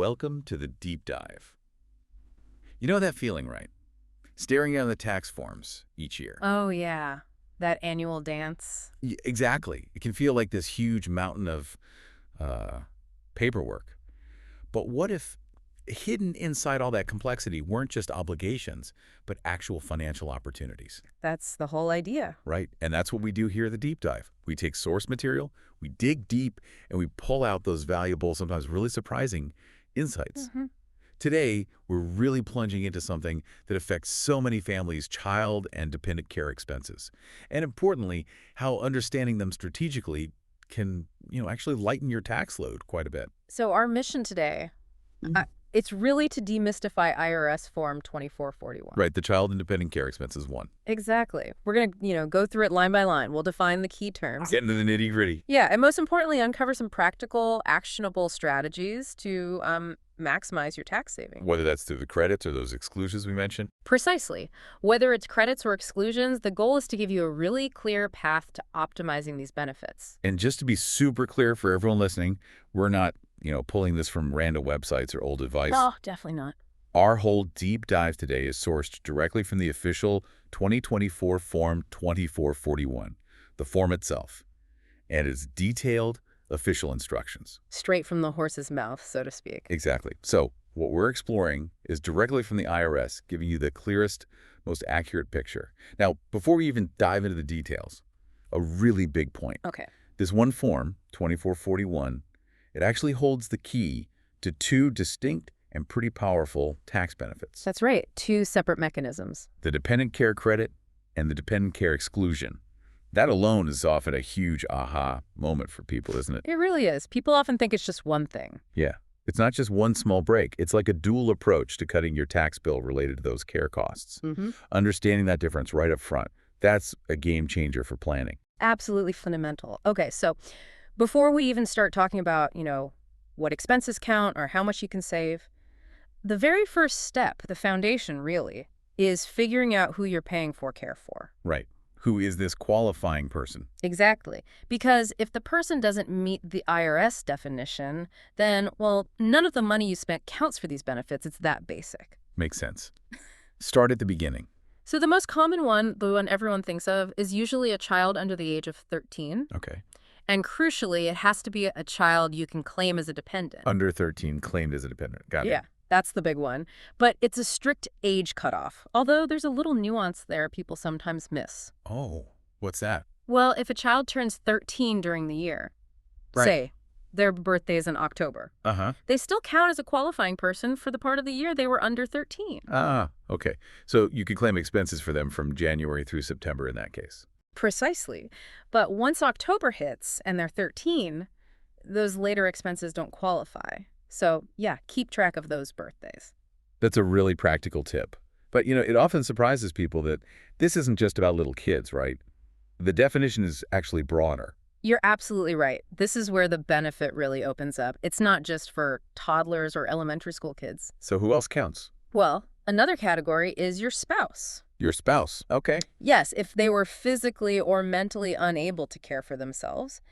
Welcome to the deep dive. You know that feeling, right? Staring down the tax forms each year. Oh, yeah. That annual dance. Exactly. It can feel like this huge mountain of uh, paperwork. But what if hidden inside all that complexity weren't just obligations, but actual financial opportunities, That's the whole idea. right? And that's what we do here at the deep dive. We take source material, we dig deep, and we pull out those valuable, sometimes really surprising insights. hmm Today, we're really plunging into something that affects so many families' child and dependent care expenses. And importantly, how understanding them strategically can, actually lighten your tax load quite a bit. So our mission today, Mhm. it's really to demystify IRS Form 2441. Right, the child and dependent care expenses one. Exactly. We're going to, go through it line by line. We'll define the key terms. Get into the nitty-gritty. Yeah, and most importantly, uncover some practical, actionable strategies to maximize your tax savings. Whether that's through the credits or those exclusions we mentioned. Precisely. Whether it's credits or exclusions, the goal is to give you a really clear path to optimizing these benefits. And just to be super clear for everyone listening, we're not, pulling this from random websites or old advice. No, definitely not. Our whole deep dive today is sourced directly from the official 2024 Form 2441, the form itself, and its detailed official instructions. Straight from the horse's mouth, so to speak. Exactly. So what we're exploring is directly from the IRS, giving you the clearest, most accurate picture. Now, before we even dive into the details, a really big point. Okay. This one form, 2441, it actually holds the key to two distinct and pretty powerful tax benefits. That's right. Two separate mechanisms. The dependent care credit and the dependent care exclusion. That alone is often a huge aha moment for people, isn't it? It really is. People often think it's just one thing. Yeah. It's not just one small break. It's like a dual approach to cutting your tax bill related to those care costs. Mm-hmm. Understanding that difference right up front, that's a game changer for planning. Absolutely fundamental. Okay, so before we even start talking about, what expenses count or how much you can save, the very first step, the foundation really, is figuring out who you're paying for care for. Right. Who is this qualifying person? Exactly. Because if the person doesn't meet the IRS definition, then, well, none of the money you spent counts for these benefits. It's that basic. Makes sense. Start at the beginning. So the most common one, the one everyone thinks of, is usually a child under the age of 13. Okay. And crucially, it has to be a child you can claim as a dependent. Under 13, claimed as a dependent. Got it. Yeah, that's the big one. But it's a strict age cutoff, although there's a little nuance there people sometimes miss. Oh, what's that? Well, if a child turns 13 during the year, Right. say their birthday is in October, Uh-huh. they still count as a qualifying person for the part of the year they were under 13. Ah, okay. So you could claim expenses for them from January through September in that case. Precisely. But once October hits and they're 13, those later expenses don't qualify. So, yeah, keep track of those birthdays. That's a really practical tip. But, it often surprises people that this isn't just about little kids, right? The definition is actually broader. You're absolutely right. This is where the benefit really opens up. It's not just for toddlers or elementary school kids. So who else counts? Well, another category is your spouse. Your spouse. Okay. Yes, if they were physically or mentally unable to care for themselves,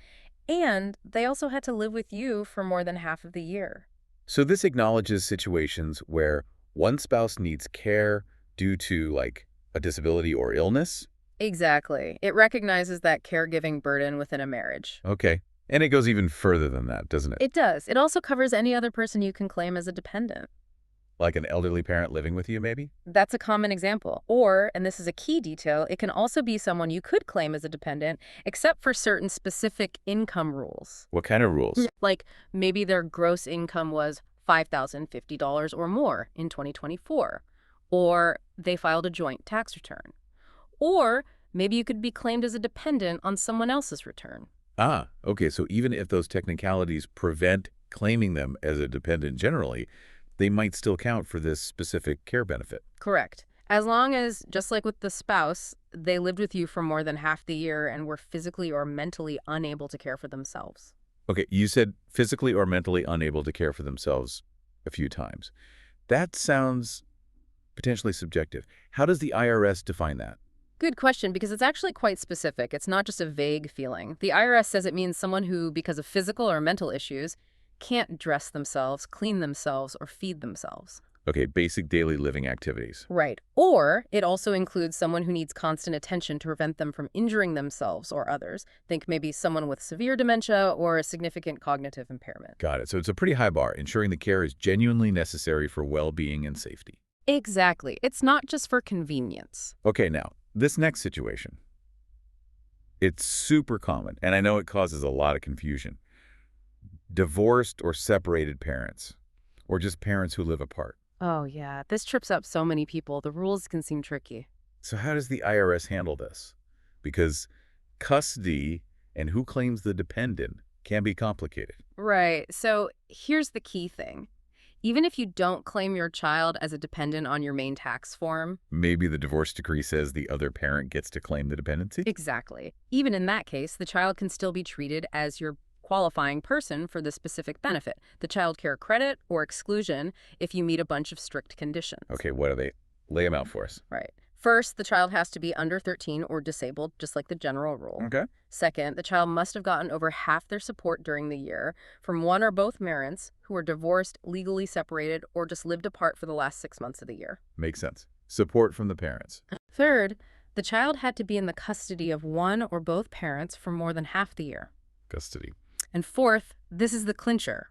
and they also had to live with you for more than half of the year. So this acknowledges situations where one spouse needs care due to, like, a disability or illness. Exactly. It recognizes that caregiving burden within a marriage. Okay. And it goes even further than that, doesn't it? It does. It also covers any other person you can claim as a dependent. Like an elderly parent living with you, maybe? That's a common example. Or, and this is a key detail, it can also be someone you could claim as a dependent, except for certain specific income rules. What kind of rules? Like maybe their gross income was $5,050 or more in 2024, or they filed a joint tax return. Or maybe you could be claimed as a dependent on someone else's return. Ah, okay. So even if those technicalities prevent claiming them as a dependent generally, they might still count for this specific care benefit. Correct. As long as, just like with the spouse, they lived with you for more than half the year and were physically or mentally unable to care for themselves. Okay, you said physically or mentally unable to care for themselves a few times. That sounds potentially subjective. How does the IRS define that? Good question, because it's actually quite specific. It's not just a vague feeling. The IRS says it means someone who, because of physical or mental issues, can't dress themselves, clean themselves, or feed themselves. Okay, basic daily living activities. Right. Or it also includes someone who needs constant attention to prevent them from injuring themselves or others. Think maybe someone with severe dementia or a significant cognitive impairment. Got it. So it's a pretty high bar, ensuring the care is genuinely necessary for well-being and safety. Exactly. It's not just for convenience. Okay, now, this next situation. It's super common, and I know it causes a lot of confusion. Divorced or separated parents, or just parents who live apart. Oh, yeah. This trips up so many people. The rules can seem tricky. So how does the IRS handle this? Because custody and who claims the dependent can be complicated. Right. So here's the key thing. Even if you don't claim your child as a dependent on your main tax form, Maybe the divorce decree says the other parent gets to claim the dependency? exactly. Even in that case, the child can still be treated as your qualifying person for the specific benefit, the child care credit or exclusion, if you meet a bunch of strict conditions. Okay, what are they? Lay them out for us. Right. First, the child has to be under 13 or disabled, just like the general rule. Okay. Second, the child must have gotten over half their support during the year from one or both parents who are divorced, legally separated, or just lived apart for the last 6 months of the year. Makes sense. Support from the parents. Third, the child had to be in the custody of one or both parents for more than half the year. Custody. And fourth, this is the clincher.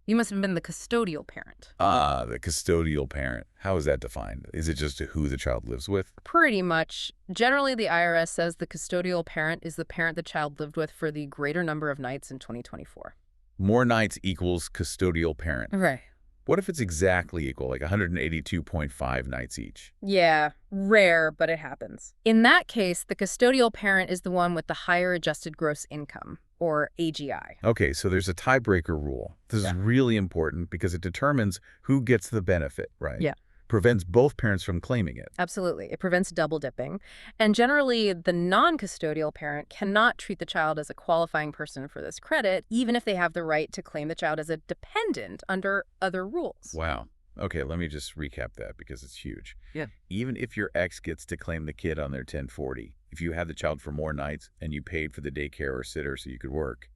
You must have been the custodial parent. Ah, the custodial parent. How is that defined? Is it just who the child lives with? Pretty much. Generally, the IRS says the custodial parent is the parent the child lived with for the greater number of nights in 2024. More nights equals custodial parent. Right. What if it's exactly equal, like 182.5 nights each? Yeah, rare, but it happens. In that case, the custodial parent is the one with the higher adjusted gross income, or AGI. Okay, so there's a tiebreaker rule. This is really important because it determines who gets the benefit, right? Yeah. Prevents both parents from claiming it. Absolutely. It prevents double dipping. And generally, the non-custodial parent cannot treat the child as a qualifying person for this credit, even if they have the right to claim the child as a dependent under other rules. Wow. Okay, let me just recap that because it's huge. Yeah. Even if your ex gets to claim the kid on their 1040, if you had the child for more nights and you paid for the daycare or sitter so you could work,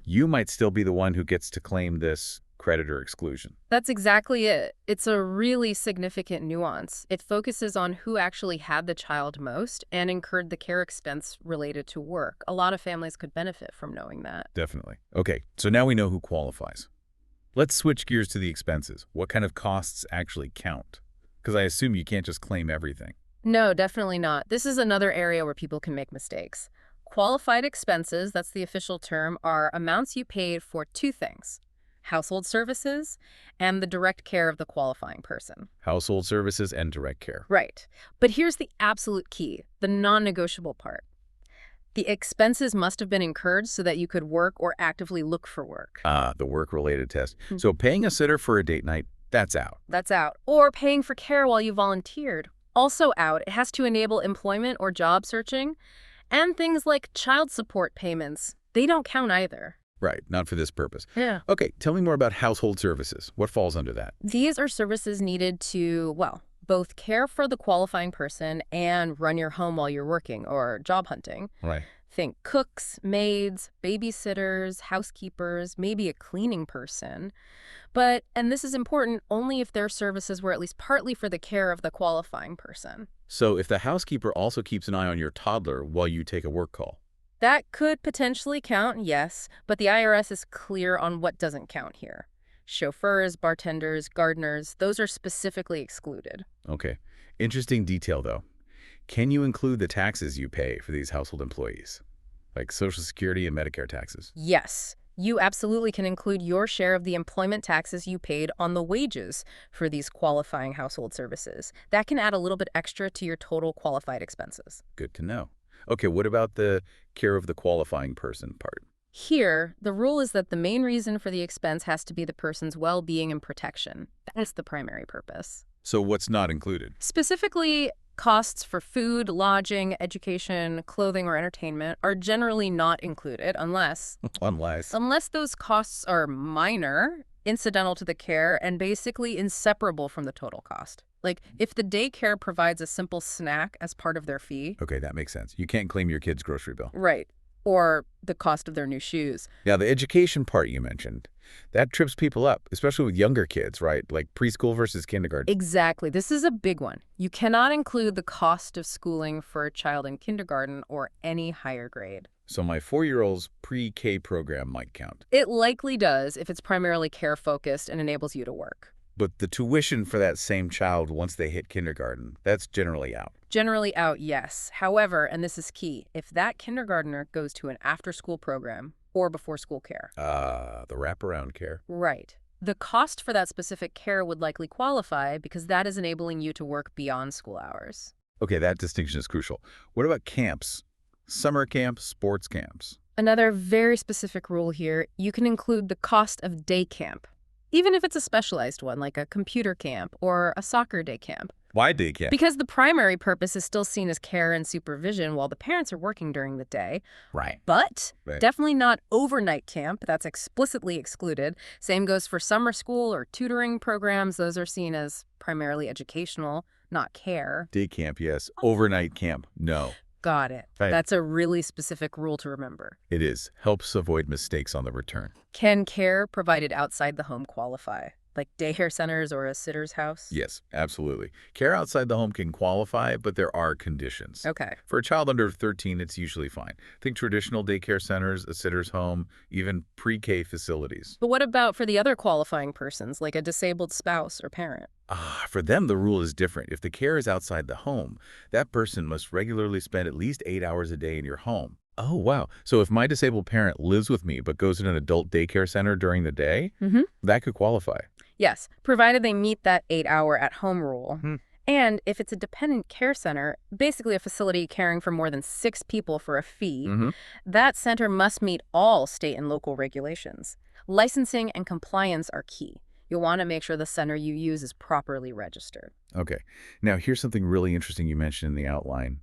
you might still be the one who gets to claim this credit or exclusion. That's exactly it. It's a really significant nuance. It focuses on who actually had the child most and incurred the care expense related to work. A lot of families could benefit from knowing that. Definitely. Okay, so now we know who qualifies. Let's switch gears to the expenses. What kind of costs actually count? Because I assume you can't just claim everything. No, definitely not. This is another area where people can make mistakes. Qualified expenses, that's the official term, are amounts you paid for two things: household services and the direct care of the qualifying person. Household services and direct care. Right. But here's the absolute key, the non-negotiable part. The expenses must have been incurred so that you could work or actively look for work. Ah, the work-related test. So paying a sitter for a date night, that's out. That's out. Or paying for care while you volunteered. Also out. It has to enable employment or job searching. And things like child support payments. They don't count either. Right, not for this purpose. Yeah. Okay, tell me more about household services. What falls under that? These are services needed to, well, both care for the qualifying person and run your home while you're working or job hunting. Right. Think cooks, maids, babysitters, housekeepers, maybe a cleaning person. But, and this is important, only if their services were at least partly for the care of the qualifying person. So if the housekeeper also keeps an eye on your toddler while you take a work call. That could potentially count, yes, but the IRS is clear on what doesn't count here. Chauffeurs, bartenders, gardeners, those are specifically excluded. Okay. Interesting detail, though. Can you include the taxes you pay for these household employees, like Social Security and Medicare taxes? Yes, you absolutely can include your share of the employment taxes you paid on the wages for these qualifying household services. That can add a little bit extra to your total qualified expenses. Good to know. Okay, what about the care of the qualifying person part? Here, the rule is that the main reason for the expense has to be the person's well-being and protection. That's the primary purpose. So what's not included? Specifically, costs for food, lodging, education, clothing, or entertainment are generally not included unless those costs are minor, incidental to the care, and basically inseparable from the total cost. Like, if the daycare provides a simple snack as part of their fee. Okay, that makes sense. You can't claim your kid's grocery bill. Right. Or the cost of their new shoes. Now, the education part you mentioned, That trips people up, especially with younger kids, right? Like preschool versus kindergarten. Exactly. This is a big one. You cannot include the cost of schooling for a child in kindergarten or any higher grade. So my 4-year-old's pre-K program might count. It likely does if it's primarily care-focused and enables you to work. But the tuition for that same child once they hit kindergarten, that's generally out. Generally out, yes. However, and this is key, if that kindergartner goes to an after-school program or before-school care. The wraparound care. Right. The cost for that specific care would likely qualify because that is enabling you to work beyond school hours. Okay, that distinction is crucial. What about camps? Summer camps, sports camps? Another very specific rule here, you can include the cost of day camp, even if it's a specialized one like a computer camp or a soccer day camp. Why day camp? Because the primary purpose is still seen as care and supervision while the parents are working during the day. Right. But Right. definitely not overnight camp. That's explicitly excluded. Same goes for summer school or tutoring programs. Those are seen as primarily educational, not care. Day camp, yes. Overnight camp, no. Got it. Right. That's a really specific rule to remember. It is. Helps avoid mistakes on the return. Can care provided outside the home qualify? Like daycare centers or a sitter's house? Yes, absolutely. Care outside the home can qualify, but there are conditions. Okay. For a child under 13, it's usually fine. Think traditional daycare centers, a sitter's home, even pre-K facilities. But what about for the other qualifying persons, like a disabled spouse or parent? For them, the rule is different. If the care is outside the home, that person must regularly spend at least 8 hours a day in your home. Oh, wow. So if my disabled parent lives with me but goes to an adult daycare center during the day, that could qualify. Yes, provided they meet that 8-hour at-home rule. Hmm. And if it's a dependent care center, basically a facility caring for more than 6 people for a fee, that center must meet all state and local regulations. Licensing and compliance are key. You'll want to make sure the center you use is properly registered. Okay. Now, here's something really interesting you mentioned in the outline.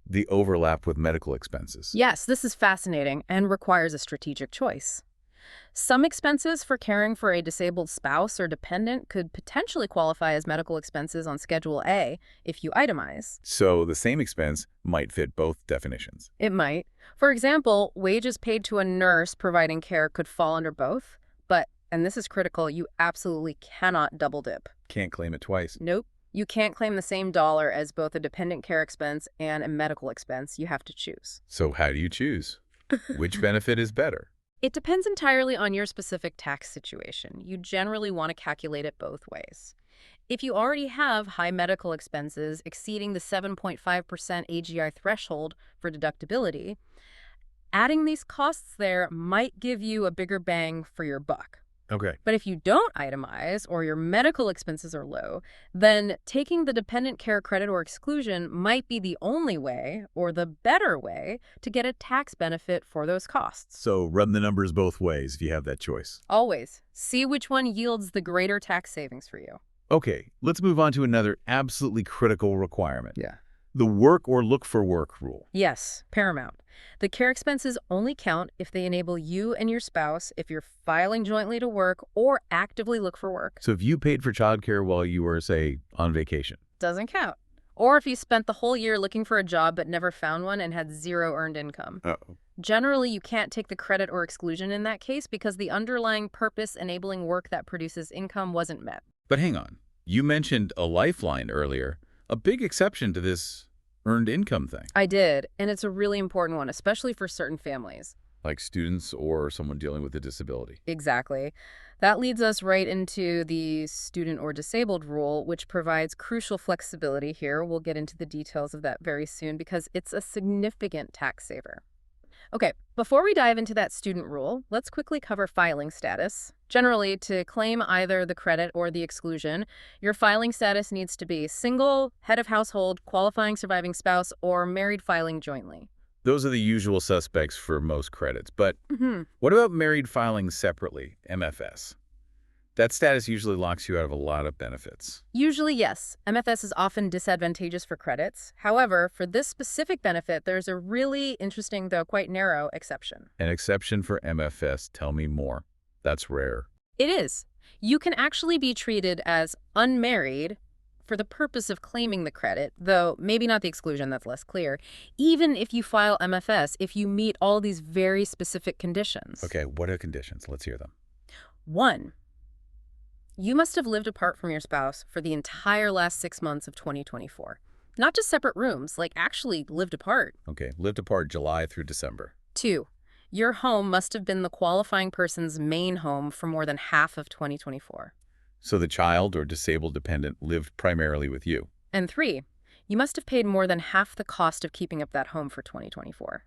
The overlap with medical expenses. Yes, this is fascinating and requires a strategic choice. Some expenses for caring for a disabled spouse or dependent could potentially qualify as medical expenses on Schedule A if you itemize. So the same expense might fit both definitions. It might. For example, wages paid to a nurse providing care could fall under both, but, and this is critical, you absolutely cannot double dip. Can't claim it twice. Nope. You can't claim the same dollar as both a dependent care expense and a medical expense. You have to choose. So how do you choose? Which benefit is better? It depends entirely on your specific tax situation. You generally want to calculate it both ways. If you already have high medical expenses exceeding the 7.5% AGI threshold for deductibility, adding these costs there might give you a bigger bang for your buck. Okay. But if you don't itemize or your medical expenses are low, then taking the dependent care credit or exclusion might be the only way or the better way to get a tax benefit for those costs. So run the numbers both ways if you have that choice. Always. See which one yields the greater tax savings for you. Okay, let's move on to another absolutely critical requirement. Yeah. The work or look for work rule. Yes, paramount. The care expenses only count if they enable you and your spouse if you're filing jointly to work or actively look for work. So if you paid for childcare while you were, say, on vacation. Doesn't count. Or if you spent the whole year looking for a job but never found one and had zero earned income. Uh-oh. Generally, you can't take the credit or exclusion in that case because the underlying purpose enabling work that produces income wasn't met. But hang on. You mentioned a lifeline earlier. A big exception to this earned income thing. I did, and it's a really important one, especially for certain families. Like students or someone dealing with a disability. Exactly. That leads us right into the student or disabled rule, which provides crucial flexibility here. We'll get into the details of that very soon because it's a significant tax saver. Okay, before we dive into that student rule, let's quickly cover filing status. Generally, to claim either the credit or the exclusion, your filing status needs to be single, head of household, qualifying surviving spouse, or married filing jointly. Those are the usual suspects for most credits. But what about married filing separately, MFS? That status usually locks you out of a lot of benefits. Usually, yes. MFS is often disadvantageous for credits. However, for this specific benefit, there's a really interesting, though quite narrow, exception. An exception for MFS, tell me more. That's rare. It is. You can actually be treated as unmarried for the purpose of claiming the credit, though maybe not the exclusion, that's less clear, even if you file MFS, if you meet all these very specific conditions. Okay, what are conditions? Let's hear them. 1. You must have lived apart from your spouse for the entire last 6 months of 2024. Not just separate rooms, like actually lived apart. Okay, lived apart July through December. 2. Your home must have been the qualifying person's main home for more than half of 2024. So the child or disabled dependent lived primarily with you. And 3. You must have paid more than half the cost of keeping up that home for 2024.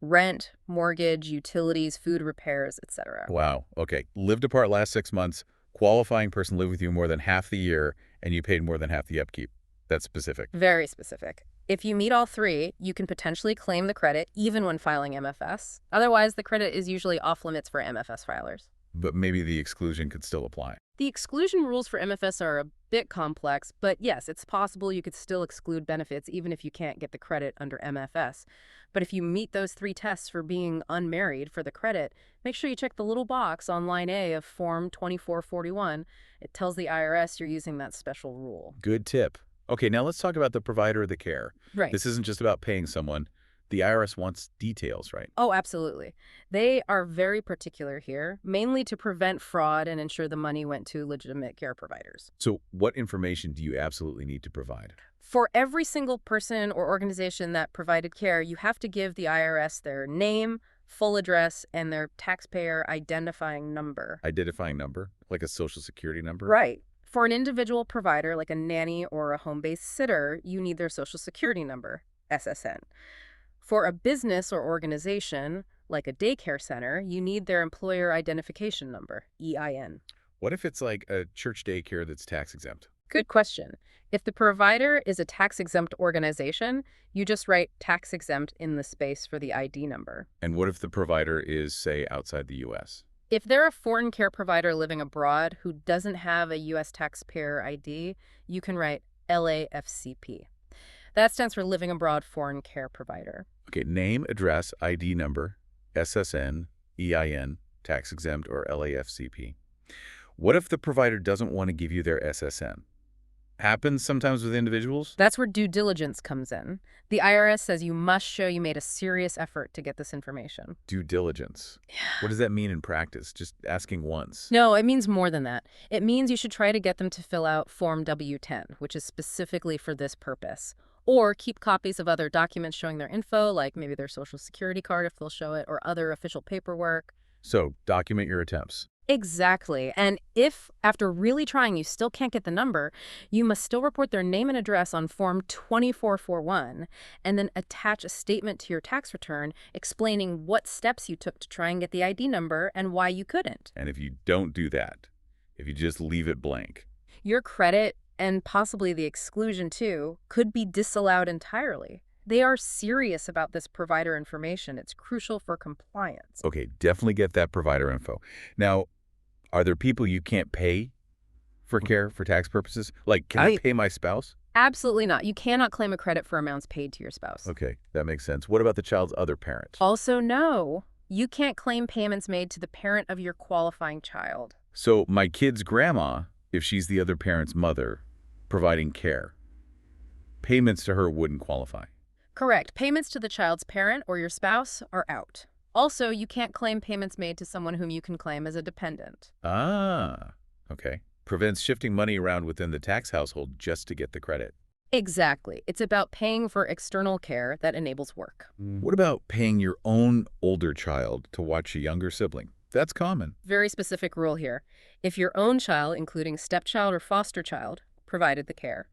Rent, mortgage, utilities, food repairs, etc. Wow. Okay. Lived apart last 6 months, qualifying person lived with you more than half the year, and you paid more than half the upkeep. That's specific. Very specific. If you meet all 3, you can potentially claim the credit even when filing MFS. Otherwise, the credit is usually off limits for MFS filers. But maybe the exclusion could still apply. The exclusion rules for MFS are a bit complex, but yes, it's possible you could still exclude benefits even if you can't get the credit under MFS. But if you meet those 3 tests for being unmarried for the credit, make sure you check the little box on line A of Form 2441. It tells the IRS you're using that special rule. Good tip. Okay, now let's talk about the provider of the care. Right. This isn't just about paying someone. The IRS wants details, right? Oh, absolutely. They are very particular here, mainly to prevent fraud and ensure the money went to legitimate care providers. So what information do you absolutely need to provide? For every single person or organization that provided care, you have to give the IRS their name, full address, and their taxpayer identifying number. Identifying number, like a social security number? Right. For an individual provider, like a nanny or a home-based sitter, you need their social security number, SSN. For a business or organization, like a daycare center, you need their employer identification number, EIN. What if it's like a church daycare that's tax exempt? Good question. If the provider is a tax-exempt organization, you just write tax-exempt in the space for the ID number. And what if the provider is, say, outside the U.S.? If they're a foreign care provider living abroad who doesn't have a U.S. taxpayer ID, you can write LAFCP. That stands for Living Abroad Foreign Care Provider. Okay, name, address, ID number, SSN, EIN, tax exempt, or LAFCP. What if the provider doesn't want to give you their SSN? Happens sometimes with individuals? That's where due diligence comes in. The IRS says you must show you made a serious effort to get this information. Due diligence. What does that mean in practice? Just asking once? No, it means more than that. It means you should try to get them to fill out Form W-10, which is specifically for this purpose. Or keep copies of other documents showing their info, like maybe their social security card if they'll show it, or other official paperwork. So, document your attempts. Exactly. And if, after really trying, you still can't get the number, you must still report their name and address on Form 2441, and then attach a statement to your tax return explaining what steps you took to try and get the ID number and why you couldn't. And if you don't do that, if you just leave it blank, Your credit, and possibly the exclusion too, could be disallowed entirely. They are serious about this provider information. It's crucial for compliance. okay, definitely get that provider info. Now, are there people you can't pay for care for tax purposes? Like, can I pay my spouse? Absolutely not. You cannot claim a credit for amounts paid to your spouse. Okay, that makes sense. What about the child's other parent? Also, no, you can't claim payments made to the parent of your qualifying child. So my kid's grandma, if she's the other parent's mother, providing care, payments to her wouldn't qualify. Correct. Payments to the child's parent or your spouse are out. Also, you can't claim payments made to someone whom you can claim as a dependent. Ah, okay. Prevents shifting money around within the tax household just to get the credit. Exactly. It's about paying for external care that enables work. What about paying your own older child to watch a younger sibling? That's common. Very specific rule here. If your own child, including stepchild or foster child, provided the care,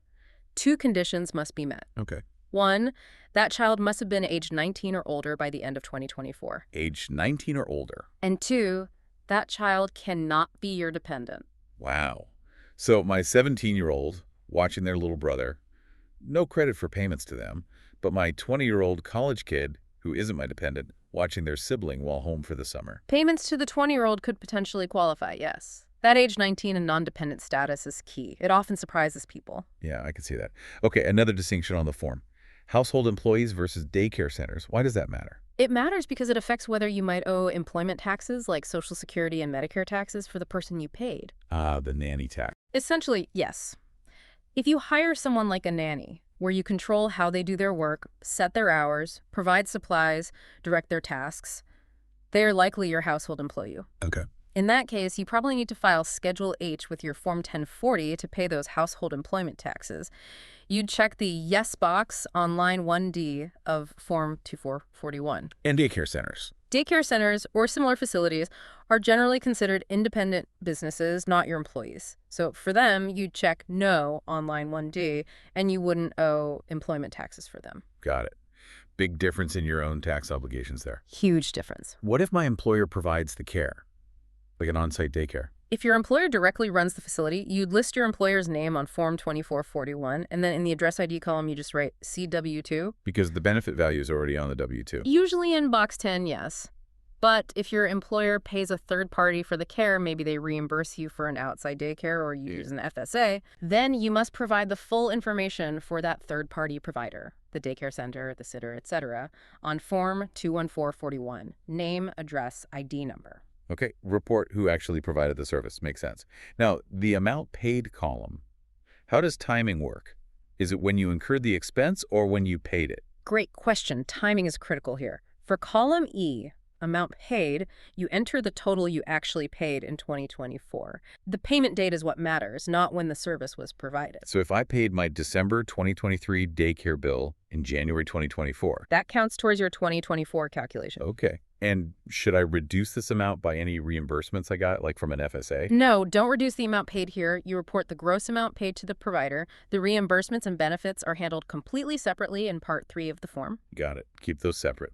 2 conditions must be met. Okay. 1, that child must have been age 19 or older by the end of 2024. Age 19 or older. And 2, that child cannot be your dependent. Wow. So my 17-year-old watching their little brother, no credit for payments to them, but my 20-year-old college kid, who isn't my dependent, watching their sibling while home for the summer. Payments to the 20-year-old could potentially qualify, yes. That age 19 and non-dependent status is key. It often surprises people. Yeah, I can see that. Okay, another distinction on the form. Household employees versus daycare centers. Why does that matter? It matters because it affects whether you might owe employment taxes like Social Security and Medicare taxes for the person you paid. Ah, the nanny tax. Essentially, yes. If you hire someone like a nanny, where you control how they do their work, set their hours, provide supplies, direct their tasks, they are likely your household employee. Okay. In that case, you probably need to file Schedule H with your Form 1040 to pay those household employment taxes. You'd check the Yes box on line 1D of Form 2441. And daycare centers. Daycare centers or similar facilities are generally considered independent businesses, not your employees. So for them, you'd check No on line 1D, and you wouldn't owe employment taxes for them. Got it. Big difference in your own tax obligations there. Huge difference. What if my employer provides the care, like an on-site daycare? If your employer directly runs the facility, you'd list your employer's name on Form 2441, and then in the address ID column, you just write CW2. Because the benefit value is already on the W-2. Usually in box 10, yes. But if your employer pays a third party for the care, maybe they reimburse you for an outside daycare or you use an FSA, then you must provide the full information for that third party provider, the daycare center, the sitter, etc., on Form 21441, name, address, ID number. Okay, report who actually provided the service. Makes sense. Now, the amount paid column, how does timing work? Is it when you incurred the expense or when you paid it? Great question. Timing is critical here. For column E, amount paid, you enter the total you actually paid in 2024. The payment date is what matters, not when the service was provided. So if I paid my December 2023 daycare bill in January 2024. That counts towards your 2024 calculation. Okay. And should I reduce this amount by any reimbursements I got, like from an FSA? No, don't reduce the amount paid here. You report the gross amount paid to the provider. The reimbursements and benefits are handled completely separately in Part 3 of the form. Got it. Keep those separate.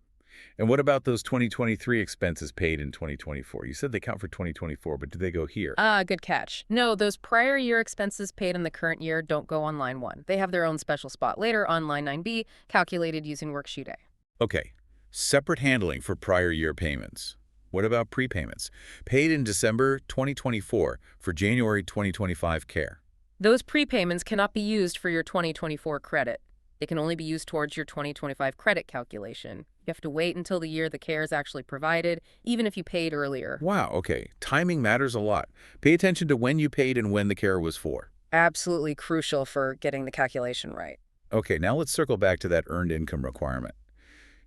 And what about those 2023 expenses paid in 2024? You said they count for 2024, but do they go here? Good catch. No, those prior year expenses paid in the current year don't go on line 1. They have their own special spot later on line 9B, calculated using Worksheet A. Okay. Separate handling for prior year payments. What about prepayments? Paid in December 2024 for January 2025 care. Those prepayments cannot be used for your 2024 credit. They can only be used towards your 2025 credit calculation. You have to wait until the year the care is actually provided, even if you paid earlier. Wow, okay. Timing matters a lot. Pay attention to when you paid and when the care was for. Absolutely crucial for getting the calculation right. Okay, now let's circle back to that earned income requirement.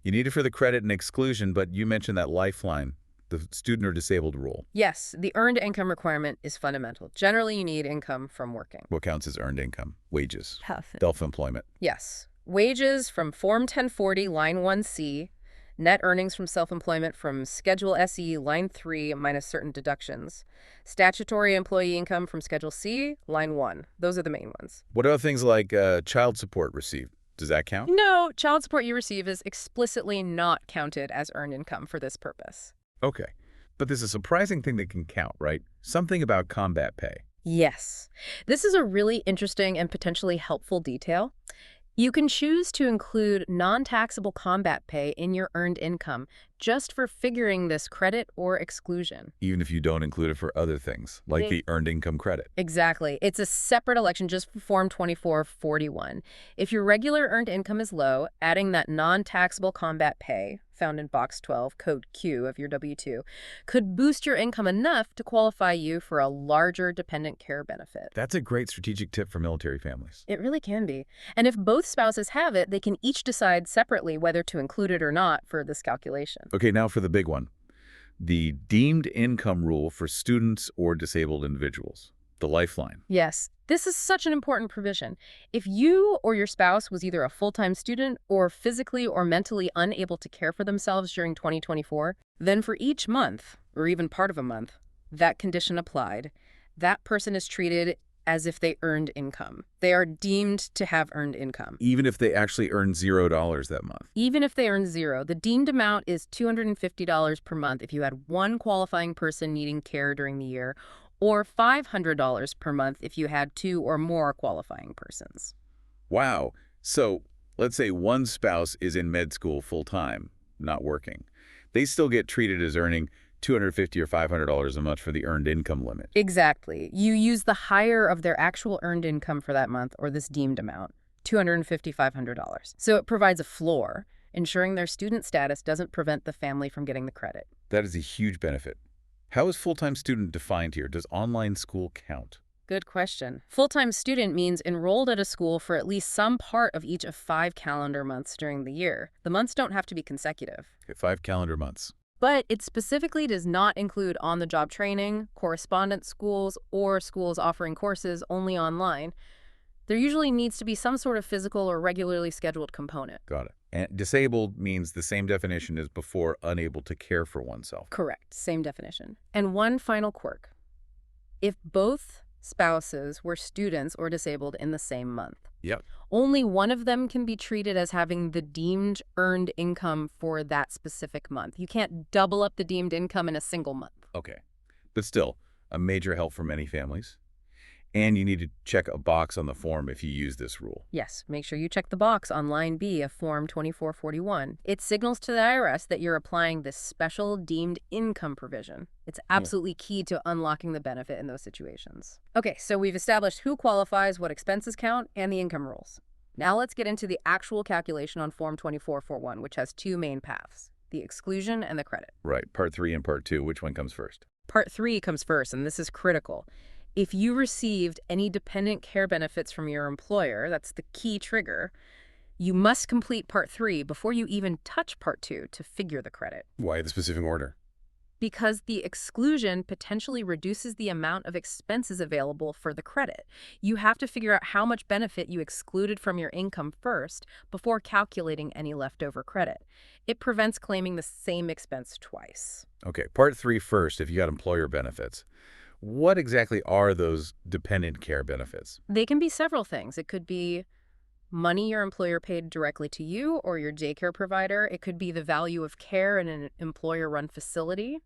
You need it for the credit and exclusion, but you mentioned that lifeline, the student or disabled rule. Yes, the earned income requirement is fundamental. Generally, you need income from working. What counts as earned income? Wages. Perfect. Self-employment. Yes. Wages from Form 1040, line 1C. Net earnings from self-employment from Schedule SE, line 3, minus certain deductions. Statutory employee income from Schedule C, line 1. Those are the main ones. What about things like child support received? Does that count? No, child support you receive is explicitly not counted as earned income for this purpose. Okay. But there's a surprising thing that can count, right? Something about combat pay. Yes. This is a really interesting and potentially helpful detail. You can choose to include non-taxable combat pay in your earned income just for figuring this credit or exclusion. Even if you don't include it for other things, like the earned income credit. Exactly. It's a separate election just for Form 2441. If your regular earned income is low, adding that non-taxable combat pay, found in Box 12, Code Q of your W-2, could boost your income enough to qualify you for a larger dependent care benefit. That's a great strategic tip for military families. It really can be. And if both spouses have it, they can each decide separately whether to include it or not for this calculation. Okay, now for the big one. The deemed income rule for students or disabled individuals. The lifeline. Yes, this is such an important provision. If you or your spouse was either a full-time student or physically or mentally unable to care for themselves during 2024, then for each month, or even part of a month, that condition applied, that person is treated as if they earned income. They are deemed to have earned income. Even if they actually earned $0 that month. Even if they earn zero, the deemed amount is $250 per month if you had one qualifying person needing care during the year, or $500 per month if you had two or more qualifying persons. Wow. So let's say one spouse is in med school full-time, not working. They still get treated as earning $250 or $500 a month for the earned income limit. Exactly. You use the higher of their actual earned income for that month, or this deemed amount, $250, $500. So it provides a floor, ensuring their student status doesn't prevent the family from getting the credit. That is a huge benefit. How is full-time student defined here? Does online school count? Good question. Full-time student means enrolled at a school for at least some part of each of 5 calendar months during the year. The months don't have to be consecutive. Okay, 5 calendar months. But it specifically does not include on-the-job training, correspondence schools, or schools offering courses only online. There usually needs to be some sort of physical or regularly scheduled component. Got it. And disabled means the same definition as before, unable to care for oneself. Correct. Same definition. And one final quirk. If both spouses were students or disabled in the same month, Yep. only one of them can be treated as having the deemed earned income for that specific month. You can't double up the deemed income in a single month. Okay. But still, a major help for many families. And you need to check a box on the form if you use this rule. Yes, make sure you check the box on line B of Form 2441. It signals to the IRS that you're applying this special deemed income provision. It's absolutely key to unlocking the benefit in those situations. Okay, so we've established who qualifies, what expenses count, and the income rules. Now let's get into the actual calculation on Form 2441, which has two main paths, the exclusion and the credit. Right. Part 3 and Part 2, which one comes first? Part 3 comes first, and this is critical. If you received any dependent care benefits from your employer, that's the key trigger, you must complete Part 3 before you even touch Part 2 to figure the credit. Why the specific order? Because the exclusion potentially reduces the amount of expenses available for the credit. You have to figure out how much benefit you excluded from your income first before calculating any leftover credit. It prevents claiming the same expense twice. Okay. Part 3 first, if you got employer benefits. What exactly are those dependent care benefits? They can be several things. It could be money your employer paid directly to you or your daycare provider. It could be the value of care in an employer-run facility.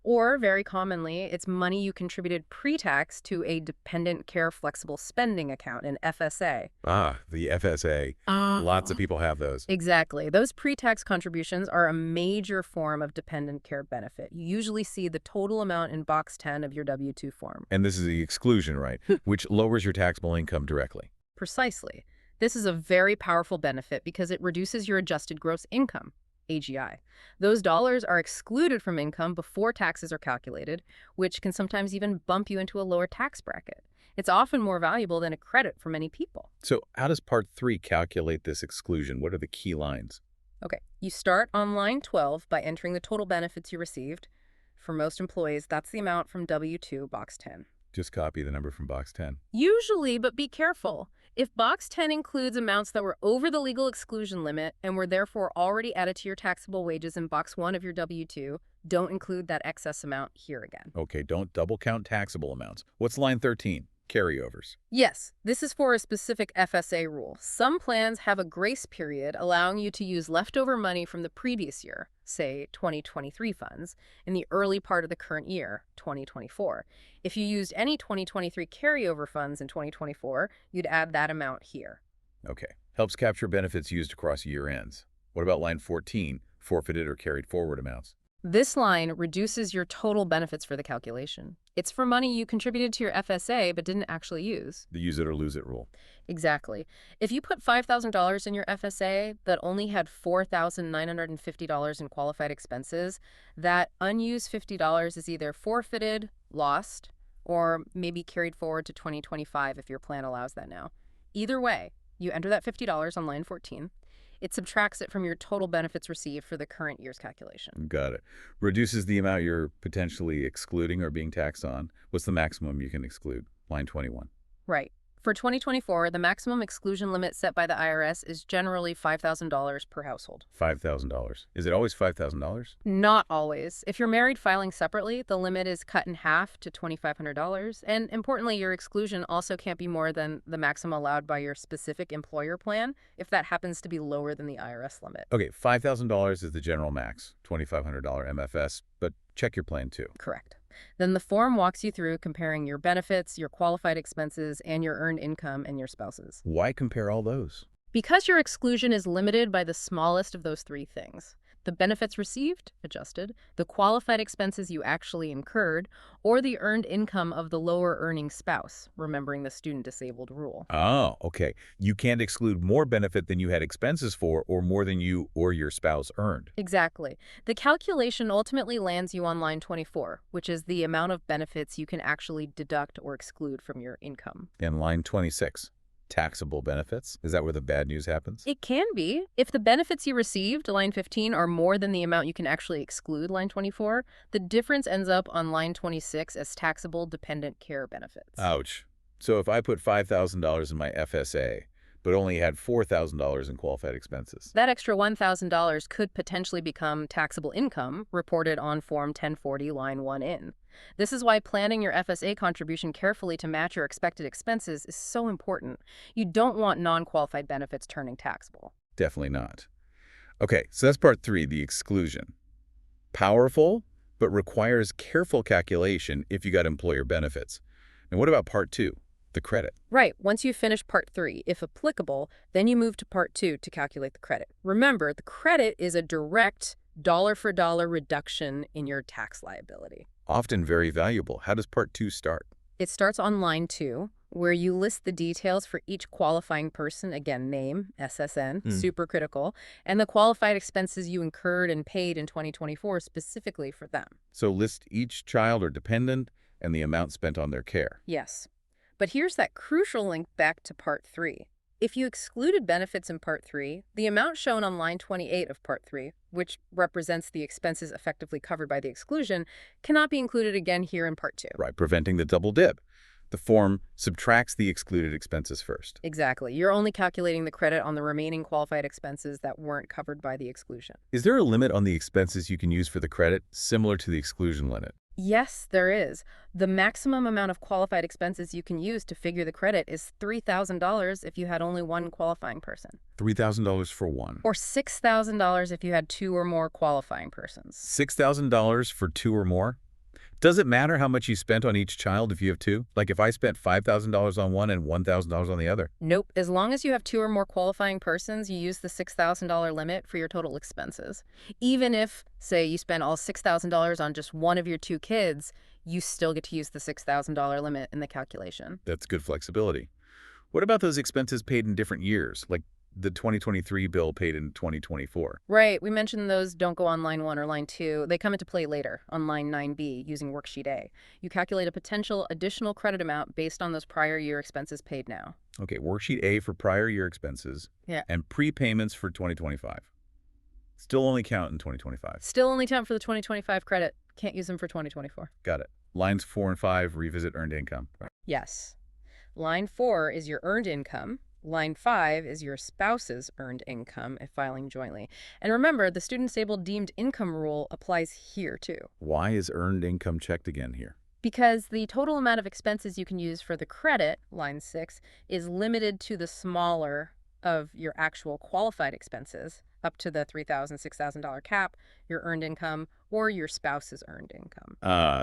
Or, very commonly, it's money you contributed pre-tax to a dependent care flexible spending account, an FSA. Ah, the FSA. Lots of people have those. Exactly. Those pre-tax contributions are a major form of dependent care benefit. You usually see the total amount in Box 10 of your W-2 form. And this is the exclusion, right? Which lowers your taxable income directly. Precisely. This is a very powerful benefit because it reduces your adjusted gross income, AGI. Those dollars are excluded from income before taxes are calculated, which can sometimes even bump you into a lower tax bracket. It's often more valuable than a credit for many people. So how does Part 3 calculate this exclusion? What are the key lines? Okay, you start on line 12 by entering the total benefits you received. For most employees, that's the amount from W-2 Box 10. Just copy the number from Box 10. Usually, but be careful. If Box 10 includes amounts that were over the legal exclusion limit and were therefore already added to your taxable wages in Box 1 of your W-2, don't include that excess amount here again. Okay, don't double count taxable amounts. What's line 13? Carryovers. Yes, this is for a specific FSA rule. Some plans have a grace period allowing you to use leftover money from the previous year, say 2023 funds, in the early part of the current year, 2024. If you used any 2023 carryover funds in 2024, you'd add that amount here. Okay. Helps capture benefits used across year ends. What about line 14? Forfeited or carried forward amounts. This line reduces your total benefits for the calculation. It's for money you contributed to your FSA but didn't actually use. The use it or lose it rule. Exactly. If you put $5,000 in your FSA that only had $4,950 in qualified expenses, that unused $50 is either forfeited, lost, or maybe carried forward to 2025 if your plan allows that now. Either way, you enter that $50 on line 14. It subtracts it from your total benefits received for the current year's calculation. Got it. Reduces the amount you're potentially excluding or being taxed on. What's the maximum you can exclude? Line 21. Right. For 2024, the maximum exclusion limit set by the IRS is generally $5,000 per household. $5,000. Is it always $5,000? Not always. If you're married filing separately, the limit is cut in half to $2,500. And importantly, your exclusion also can't be more than the maximum allowed by your specific employer plan if that happens to be lower than the IRS limit. Okay, $5,000 is the general max, $2,500 MFS, but check your plan too. Correct. Then the form walks you through comparing your benefits, your qualified expenses, and your earned income and your spouse's. Why compare all those? Because your exclusion is limited by the smallest of those three things. The benefits received, adjusted, the qualified expenses you actually incurred, or the earned income of the lower earning spouse, remembering the student disabled rule. Oh, okay. You can't exclude more benefit than you had expenses for or more than you or your spouse earned. Exactly. The calculation ultimately lands you on line 24, which is the amount of benefits you can actually deduct or exclude from your income. And line 26. taxable benefits? Is that where the bad news happens? It can be. If the benefits you received, line 15, are more than the amount you can actually exclude, line 24, the difference ends up on line 26 as taxable dependent care benefits. Ouch. So if I put $5,000 in my FSA, but only had $4,000 in qualified expenses. That extra $1,000 could potentially become taxable income reported on Form 1040, line 1 in. This is why planning your FSA contribution carefully to match your expected expenses is so important. You don't want non-qualified benefits turning taxable. Definitely not. Okay, so that's part 3, the exclusion. Powerful, but requires careful calculation if you got employer benefits. And what about part 2? The credit. Right. Once you finish part 3, if applicable, then you move to part 2 to calculate the credit. Remember, the credit is a direct dollar-for-dollar reduction in your tax liability. Often very valuable. How does part 2 start? It starts on line 2, where you list the details for each qualifying person, again, name, SSN, super critical, and the qualified expenses you incurred and paid in 2024 specifically for them. So list each child or dependent and the amount spent on their care. Yes. But here's that crucial link back to Part 3. If you excluded benefits in Part 3, the amount shown on line 28 of Part 3, which represents the expenses effectively covered by the exclusion, cannot be included again here in Part 2. Right, preventing the double dip. The form subtracts the excluded expenses first. Exactly. You're only calculating the credit on the remaining qualified expenses that weren't covered by the exclusion. Is there a limit on the expenses you can use for the credit, similar to the exclusion limit? Yes, there is. The maximum amount of qualified expenses you can use to figure the credit is $3,000 if you had only one qualifying person. $3,000 for one. Or $6,000 if you had 2 or more qualifying persons. $6,000 for 2 or more? Does it matter how much you spent on each child if you have 2? Like if I spent $5,000 on one and $1,000 on the other? Nope. As long as you have 2 or more qualifying persons, you use the $6,000 limit for your total expenses. Even if, say, you spend all $6,000 on just one of your 2 kids, you still get to use the $6,000 limit in the calculation. That's good flexibility. What about those expenses paid in different years, like the 2023 bill paid in 2024? Right. We mentioned those don't go on line 1 or line 2. They come into play later on line 9B using Worksheet A. You calculate a potential additional credit amount based on those prior year expenses paid now. Okay, Worksheet A for prior year expenses and prepayments for 2025. Still only count in 2025. Still only count for the 2025 credit. Can't use them for 2024. Got it. Lines 4 and 5 revisit earned income. Yes. Line 4 is your earned income. Line 5 is your spouse's earned income if filing jointly. And remember, the student-disabled deemed income rule applies here, too. Why is earned income checked again here? Because the total amount of expenses you can use for the credit, line 6, is limited to the smaller of your actual qualified expenses, up to the $3,000, $6,000 cap, your earned income, or your spouse's earned income.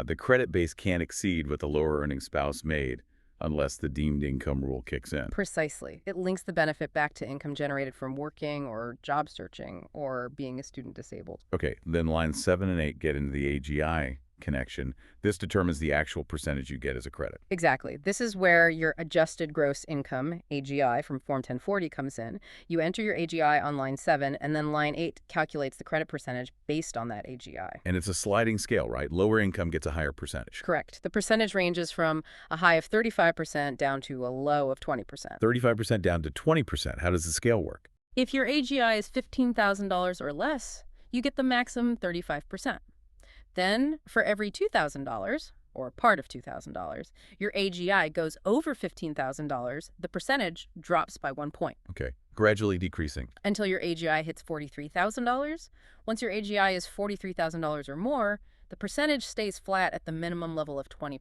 The credit base can't exceed what the lower earning spouse made, unless the deemed income rule kicks in. Precisely. It links the benefit back to income generated from working or job searching or being a student disabled. Okay, then lines 7 and 8 get into the AGI connection. This determines the actual percentage you get as a credit. Exactly. This is where your adjusted gross income, AGI, from Form 1040 comes in. You enter your AGI on line 7, and then line 8 calculates the credit percentage based on that AGI. And it's a sliding scale, right? Lower income gets a higher percentage. Correct. The percentage ranges from a high of 35% down to a low of 20%. 35% down to 20%. How does the scale work? If your AGI is $15,000 or less, you get the maximum 35%. Then, for every $2,000, or part of $2,000, your AGI goes over $15,000, the percentage drops by 1 point. Okay, gradually decreasing. Until your AGI hits $43,000. Once your AGI is $43,000 or more, the percentage stays flat at the minimum level of 20%.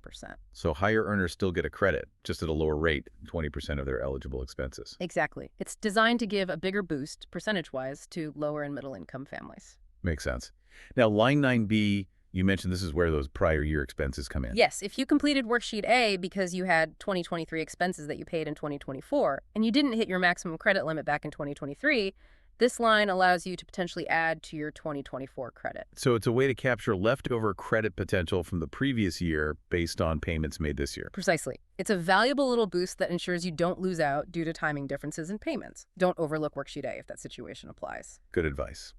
So higher earners still get a credit, just at a lower rate, 20% of their eligible expenses. Exactly. It's designed to give a bigger boost, percentage-wise, to lower and middle-income families. Makes sense. Now, line 9B, you mentioned this is where those prior year expenses come in. Yes, if you completed Worksheet A because you had 2023 expenses that you paid in 2024, and you didn't hit your maximum credit limit back in 2023, this line allows you to potentially add to your 2024 credit. So it's a way to capture leftover credit potential from the previous year based on payments made this year. Precisely. It's a valuable little boost that ensures you don't lose out due to timing differences in payments. Don't overlook Worksheet A if that situation applies. Good advice.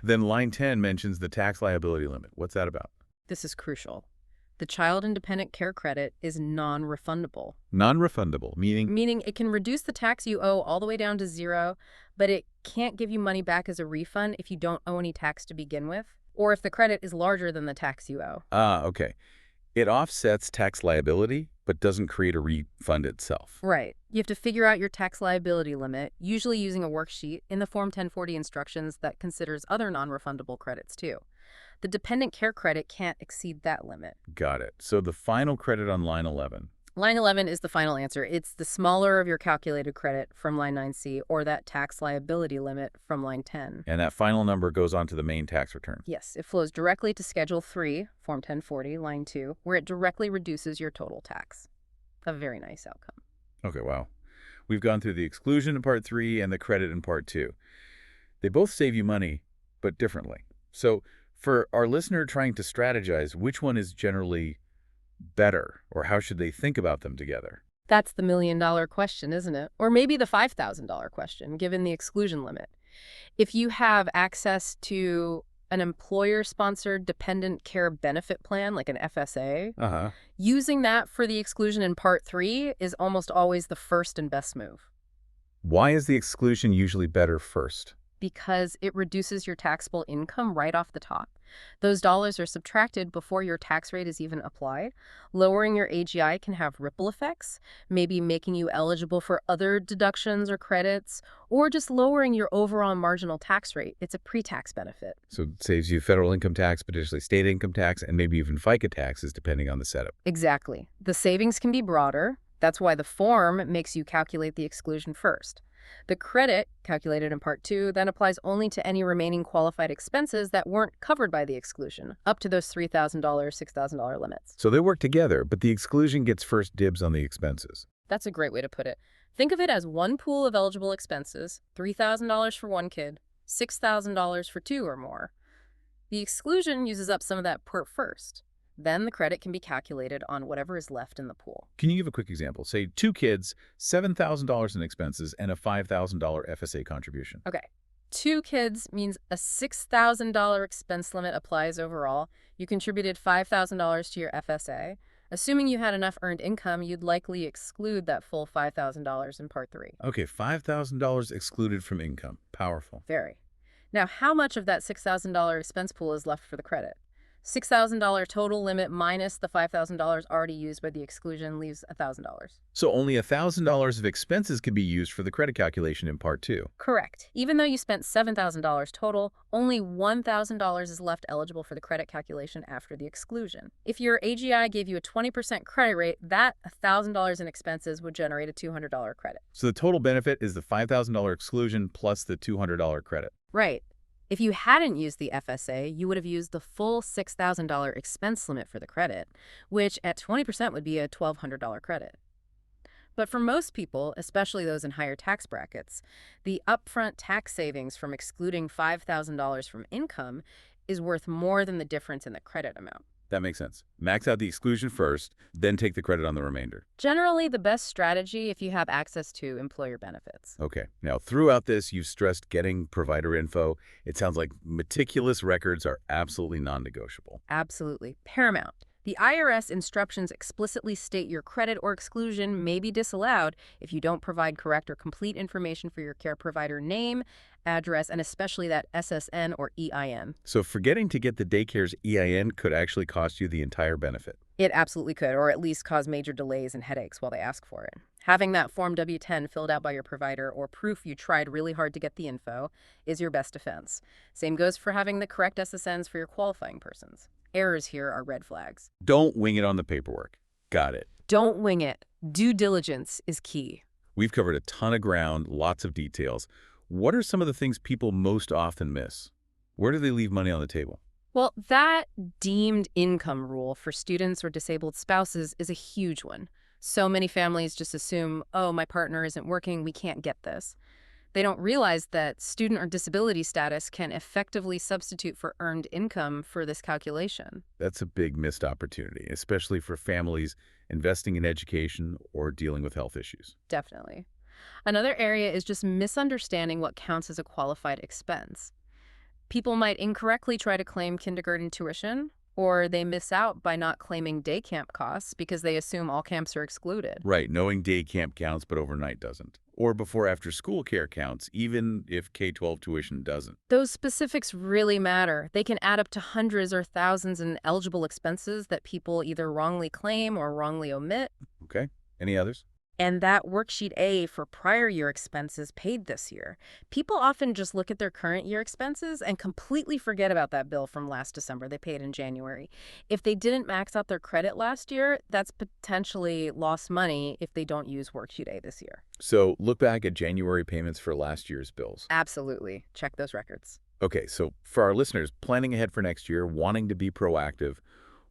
Then line 10 mentions the tax liability limit. What's that about? This is crucial. The Child and Dependent Care Credit is non-refundable, Non-refundable, meaning? meaning it can reduce the tax you owe all the way down to zero, but it can't give you money back as a refund if you don't owe any tax to begin with, or if the credit is larger than the tax you owe. Ah, okay. It offsets tax liability, but doesn't create a refund itself. Right. You have to figure out your tax liability limit, usually using a worksheet in the Form 1040 instructions that considers other non-refundable credits too. The dependent care credit can't exceed that limit. Got it. So the final credit on line 11. Line 11 is the final answer. It's the smaller of your calculated credit from line 9C or that tax liability limit from line 10. And that final number goes on to the main tax return. Yes, it flows directly to Schedule 3, Form 1040, line 2, where it directly reduces your total tax. A very nice outcome. Okay, wow. We've gone through the exclusion in Part 3 and the credit in Part 2. They both save you money, but differently. So for our listener trying to strategize, which one is generally better, or how should they think about them together? That's the million-dollar question, isn't it? Or maybe the $5,000 question, given the exclusion limit. If you have access to an employer-sponsored dependent care benefit plan, like an FSA, Uh-huh. using that for the exclusion in Part 3 is almost always the first and best move, Why is the exclusion usually better first? because it reduces your taxable income right off the top. Those dollars are subtracted before your tax rate is even applied. Lowering your AGI can have ripple effects, maybe making you eligible for other deductions or credits, or just lowering your overall marginal tax rate. It's a pre-tax benefit. So it saves you federal income tax, potentially state income tax, and maybe even FICA taxes, depending on the setup. Exactly. The savings can be broader. That's why the form makes you calculate the exclusion first. The credit, calculated in Part 2, then applies only to any remaining qualified expenses that weren't covered by the exclusion, up to those $3,000, $6,000 limits. So they work together, but the exclusion gets first dibs on the expenses. That's a great way to put it. Think of it as one pool of eligible expenses, $3,000 for one kid, $6,000 for two or more. The exclusion uses up some of that part first. Then the credit can be calculated on whatever is left in the pool. Can you give a quick example? Say two kids, $7,000 in expenses, and a $5,000 FSA contribution. Okay. Two kids means a $6,000 expense limit applies overall. You contributed $5,000 to your FSA. Assuming you had enough earned income, you'd likely exclude that full $5,000 in Part 3. Okay, $5,000 excluded from income. Powerful. Very. Now, how much of that $6,000 expense pool is left for the credit? $6,000 total limit minus the $5,000 already used by the exclusion leaves $1,000. So only $1,000 of expenses can be used for the credit calculation in Part 2. Correct. Even though you spent $7,000 total, only $1,000 is left eligible for the credit calculation after the exclusion. If your AGI gave you a 20% credit rate, that $1,000 in expenses would generate a $200 credit. So the total benefit is the $5,000 exclusion plus the $200 credit. Right. If you hadn't used the FSA, you would have used the full $6,000 expense limit for the credit, which at 20% would be a $1,200 credit. But for most people, especially those in higher tax brackets, the upfront tax savings from excluding $5,000 from income is worth more than the difference in the credit amount. That makes sense. Max out the exclusion first, then take the credit on the remainder. Generally, the best strategy if you have access to employer benefits. Okay. Now, throughout this, you've stressed getting provider info. It sounds like meticulous records are absolutely non-negotiable. Absolutely. Paramount. The IRS instructions explicitly state your credit or exclusion may be disallowed if you don't provide correct or complete information for your care provider name, address, and especially that SSN or EIN. So forgetting to get the daycare's EIN could actually cost you the entire benefit. It absolutely could, or at least cause major delays and headaches while they ask for it. Having that Form W-10 filled out by your provider or proof you tried really hard to get the info is your best defense. Same goes for having the correct SSNs for your qualifying persons. Errors here are red flags. Don't wing it on the paperwork. Got it. Don't wing it. Due diligence is key. We've covered a ton of ground, lots of details. What are some of the things people most often miss? Where do they leave money on the table? Well, that deemed income rule for students or disabled spouses is a huge one. So many families just assume, oh, my partner isn't working, we can't get this. They don't realize that student or disability status can effectively substitute for earned income for this calculation. That's a big missed opportunity, especially for families investing in education or dealing with health issues. Definitely. Another area is just misunderstanding what counts as a qualified expense. People might incorrectly try to claim kindergarten tuition Or they miss out by not claiming day camp costs because they assume all camps are excluded. Right, knowing day camp counts but overnight doesn't. Or before after school care counts, even if K-12 tuition doesn't. Those specifics really matter. They can add up to hundreds or thousands in eligible expenses that people either wrongly claim or wrongly omit. Okay, any others? And that worksheet A for prior year expenses paid this year. People often just look at their current year expenses and completely forget about that bill from last December they paid in January. If they didn't max out their credit last year, that's potentially lost money if they don't use worksheet A this year. So look back at January payments for last year's bills. Absolutely. Check those records. Okay, so for our listeners planning ahead for next year, wanting to be proactive,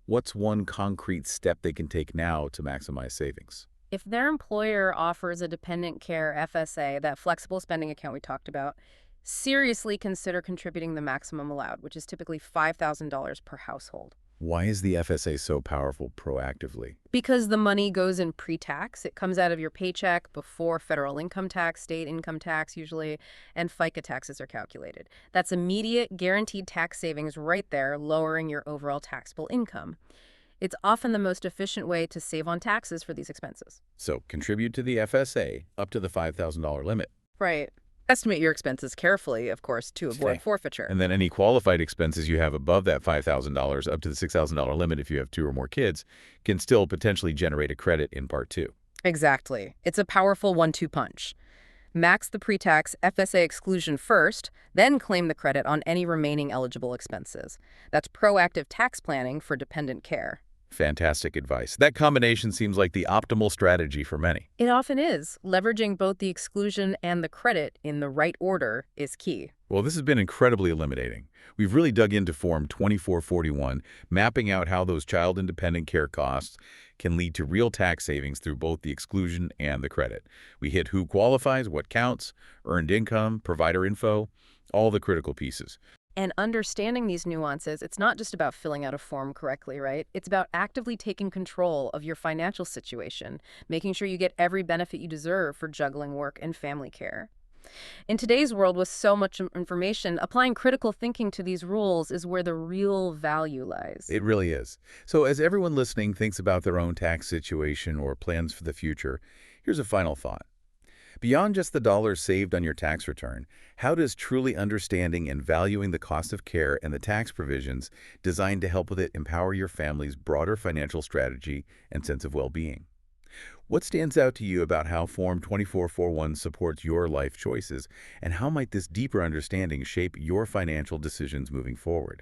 what's one concrete step they can take now to maximize savings? If their employer offers a dependent care FSA, that flexible spending account we talked about, seriously consider contributing the maximum allowed, which is typically $5,000 per household. Why is the FSA so powerful proactively? Because the money goes in pre-tax, it comes out of your paycheck before federal income tax, state income tax usually, and FICA taxes are calculated. That's immediate, guaranteed tax savings right there, lowering your overall taxable income. It's often the most efficient way to save on taxes for these expenses. So contribute to the FSA up to the $5,000 limit. Right. Estimate your expenses carefully, of course, to avoid Okay. forfeiture. And then any qualified expenses you have above that $5,000 up to the $6,000 limit if you have 2 or more kids can still potentially generate a credit in Part 2. Exactly. It's a powerful 1-2 punch. Max the pre-tax FSA exclusion first, then claim the credit on any remaining eligible expenses. That's proactive tax planning for dependent care. Fantastic advice. That combination seems like the optimal strategy for many. It often is. Leveraging both the exclusion and the credit in the right order is key. Well, this has been incredibly illuminating. We've really dug into Form 2441, mapping out how those child and dependent care costs can lead to real tax savings through both the exclusion and the credit. We hit who qualifies, what counts, earned income, provider info, all the critical pieces. And understanding these nuances, it's not just about filling out a form correctly, right? It's about actively taking control of your financial situation, making sure you get every benefit you deserve for juggling work and family care. In today's world with so much information, applying critical thinking to these rules is where the real value lies. It really is. So as everyone listening thinks about their own tax situation or plans for the future, here's a final thought. Beyond just the dollars saved on your tax return, how does truly understanding and valuing the cost of care and the tax provisions designed to help with it empower your family's broader financial strategy and sense of well-being? What stands out to you about how Form 2441 supports your life choices, and how might this deeper understanding shape your financial decisions moving forward?